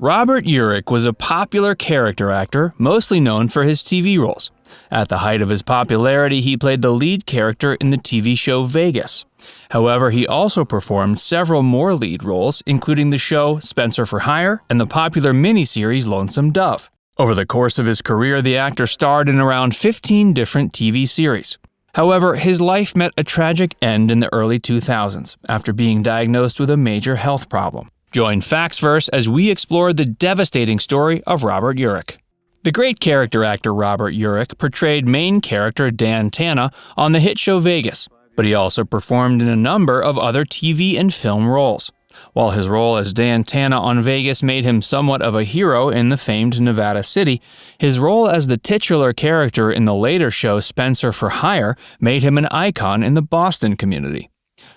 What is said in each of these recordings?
Robert Urich was a popular character actor, mostly known for his TV roles. At the height of his popularity, he played the lead character in the TV show Vegas. However, he also performed several more lead roles, including the show Spenser for Hire and the popular miniseries Lonesome Dove. Over the course of his career, the actor starred in around 15 different TV series. However, his life met a tragic end in the early 2000s after being diagnosed with a major health problem. Join Factsverse as we explore the devastating story of Robert Urich. The great character actor Robert Urich portrayed main character Dan Tanna on the hit show Vegas, but he also performed in a number of other TV and film roles. While his role as Dan Tanna on Vegas made him somewhat of a hero in the famed Nevada City, his role as the titular character in the later show Spenser for Hire made him an icon in the Boston community.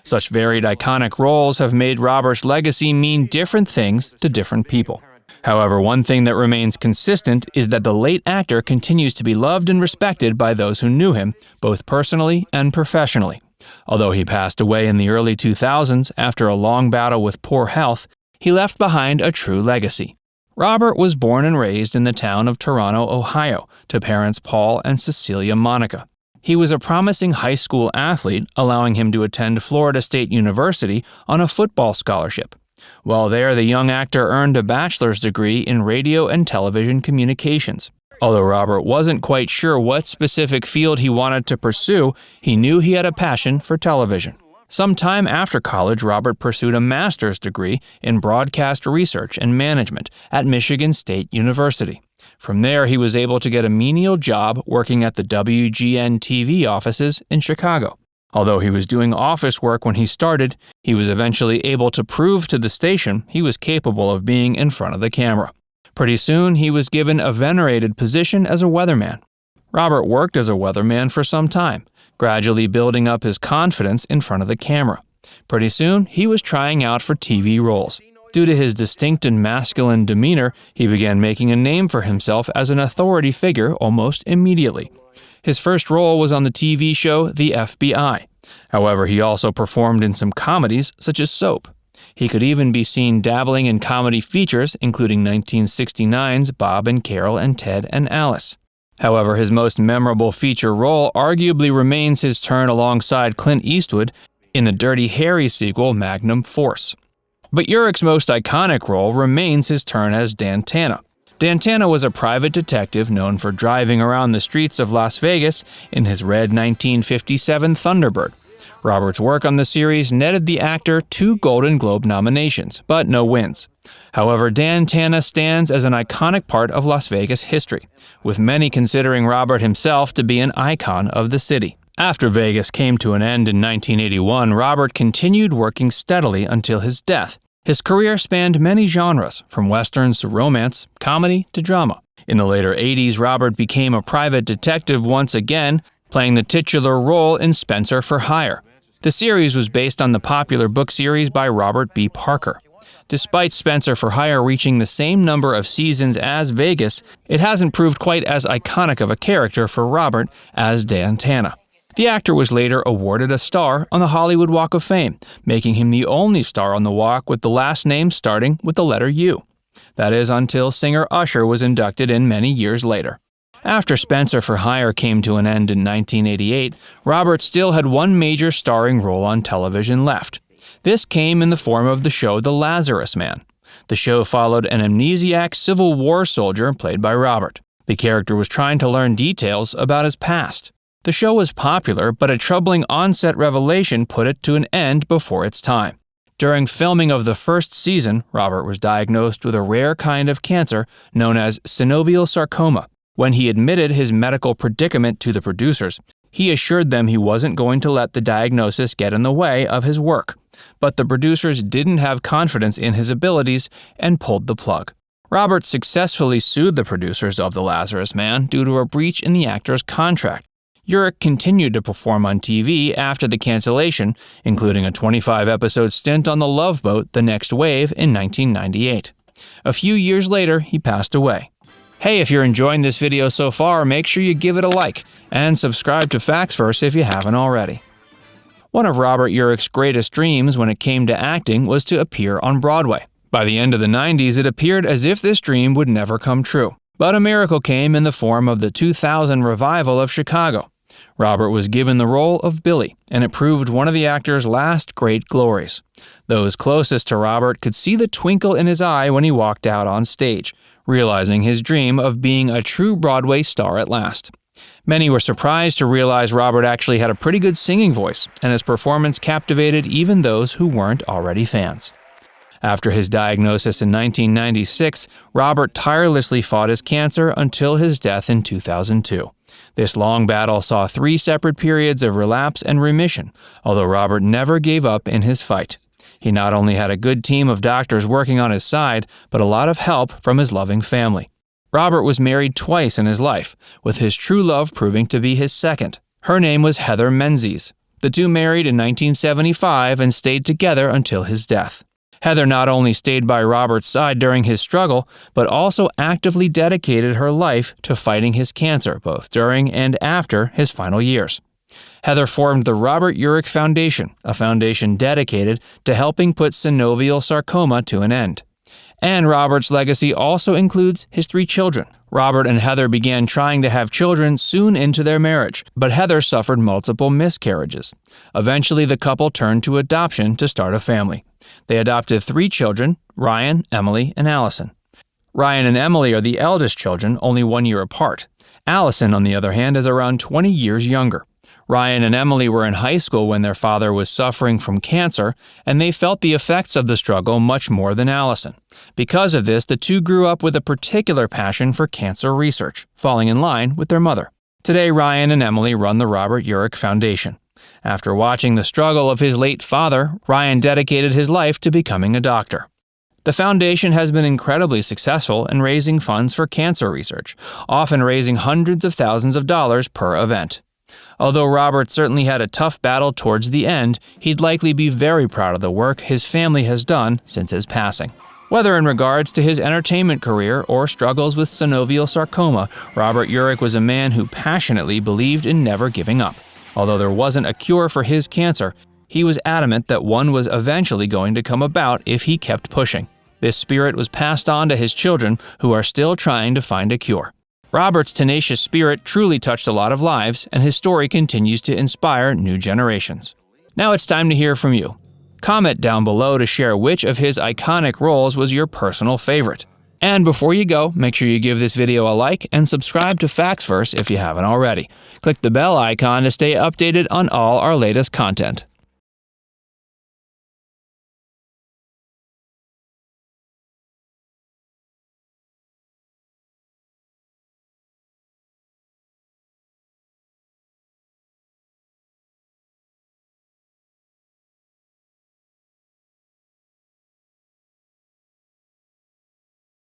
Such varied iconic roles have made Robert's legacy mean different things to different people. However, one thing that remains consistent is that the late actor continues to be loved and respected by those who knew him, both personally and professionally. Although he passed away in the early 2000s after a long battle with poor health, he left behind a true legacy. Robert was born and raised in the town of Toronto, Ohio, to parents Paul and Cecilia Monica. He was a promising high school athlete, allowing him to attend Florida State University on a football scholarship. While there, the young actor earned a bachelor's degree in radio and television communications. Although Robert wasn't quite sure what specific field he wanted to pursue, he knew he had a passion for television. Sometime after college, Robert pursued a master's degree in broadcast research and management at Michigan State University. From there, he was able to get a menial job working at the WGN TV offices in Chicago. Although he was doing office work when he started, he was eventually able to prove to the station he was capable of being in front of the camera. Pretty soon, he was given a venerated position as a weatherman. Robert worked as a weatherman for some time, gradually building up his confidence in front of the camera. Pretty soon, he was trying out for TV roles. Due to his distinct and masculine demeanor, he began making a name for himself as an authority figure almost immediately. His first role was on the TV show The FBI. However, he also performed in some comedies such as Soap. He could even be seen dabbling in comedy features, including 1969's Bob and Carol and Ted and Alice. However, his most memorable feature role arguably remains his turn alongside Clint Eastwood in the Dirty Harry sequel Magnum Force. But Urich's most iconic role remains his turn as Dan Tanna. Dan Tanna was a private detective known for driving around the streets of Las Vegas in his red 1957 Thunderbird. Robert's work on the series netted the actor 2 Golden Globe nominations, but no wins. However, Dan Tanna stands as an iconic part of Las Vegas history, with many considering Robert himself to be an icon of the city. After Vegas came to an end in 1981, Robert continued working steadily until his death. His career spanned many genres, from westerns to romance, comedy to drama. In the later 80s, Robert became a private detective once again, playing the titular role in Spenser for Hire. The series was based on the popular book series by Robert B. Parker. Despite Spenser for Hire reaching the same number of seasons as Vegas, it hasn't proved quite as iconic of a character for Robert as Dan Tanna. The actor was later awarded a star on the Hollywood Walk of Fame, making him the only star on the walk with the last name starting with the letter U. That is, until singer Usher was inducted in many years later. After Spenser for Hire came to an end in 1988, Robert still had one major starring role on television left. This came in the form of the show The Lazarus Man. The show followed an amnesiac Civil War soldier played by Robert. The character was trying to learn details about his past. The show was popular, but a troubling on-set revelation put it to an end before its time. During filming of the first season, Robert was diagnosed with a rare kind of cancer known as synovial sarcoma. When he admitted his medical predicament to the producers, he assured them he wasn't going to let the diagnosis get in the way of his work. But the producers didn't have confidence in his abilities and pulled the plug. Robert successfully sued the producers of The Lazarus Man due to a breach in the actor's contract. Urich continued to perform on TV after the cancellation, including a 25-episode stint on The Love Boat: The Next Wave in 1998. A few years later, he passed away. Hey, if you're enjoying this video so far, make sure you give it a like and subscribe to Factsverse if you haven't already. One of Robert Urich's greatest dreams when it came to acting was to appear on Broadway. By the end of the 90s, it appeared as if this dream would never come true. But a miracle came in the form of the 2000 revival of Chicago. Robert was given the role of Billy, and it proved one of the actor's last great glories. Those closest to Robert could see the twinkle in his eye when he walked out on stage, realizing his dream of being a true Broadway star at last. Many were surprised to realize Robert actually had a pretty good singing voice, and his performance captivated even those who weren't already fans. After his diagnosis in 1996, Robert tirelessly fought his cancer until his death in 2002. This long battle saw 3 separate periods of relapse and remission, although Robert never gave up in his fight. He not only had a good team of doctors working on his side, but a lot of help from his loving family. Robert was married twice in his life, with his true love proving to be his second. Her name was Heather Menzies. The two married in 1975 and stayed together until his death. Heather not only stayed by Robert's side during his struggle, but also actively dedicated her life to fighting his cancer, both during and after his final years. Heather formed the Robert Urich Foundation, a foundation dedicated to helping put synovial sarcoma to an end. And Robert's legacy also includes his 3 children. Robert and Heather began trying to have children soon into their marriage, but Heather suffered multiple miscarriages. Eventually, the couple turned to adoption to start a family. They adopted 3 children, Ryan, Emily, and Allison. Ryan and Emily are the eldest children, only 1 year apart. Allison, on the other hand, is around 20 years younger. Ryan and Emily were in high school when their father was suffering from cancer, and they felt the effects of the struggle much more than Allison. Because of this, the two grew up with a particular passion for cancer research, falling in line with their mother. Today, Ryan and Emily run the Robert Urich Foundation. After watching the struggle of his late father, Ryan dedicated his life to becoming a doctor. The foundation has been incredibly successful in raising funds for cancer research, often raising hundreds of thousands of dollars per event. Although Robert certainly had a tough battle towards the end, he'd likely be very proud of the work his family has done since his passing. Whether in regards to his entertainment career or struggles with synovial sarcoma, Robert Urich was a man who passionately believed in never giving up. Although there wasn't a cure for his cancer, he was adamant that one was eventually going to come about if he kept pushing. This spirit was passed on to his children, who are still trying to find a cure. Robert's tenacious spirit truly touched a lot of lives, and his story continues to inspire new generations. Now it's time to hear from you. Comment down below to share which of his iconic roles was your personal favorite. And before you go, make sure you give this video a like and subscribe to Factsverse if you haven't already. Click the bell icon to stay updated on all our latest content.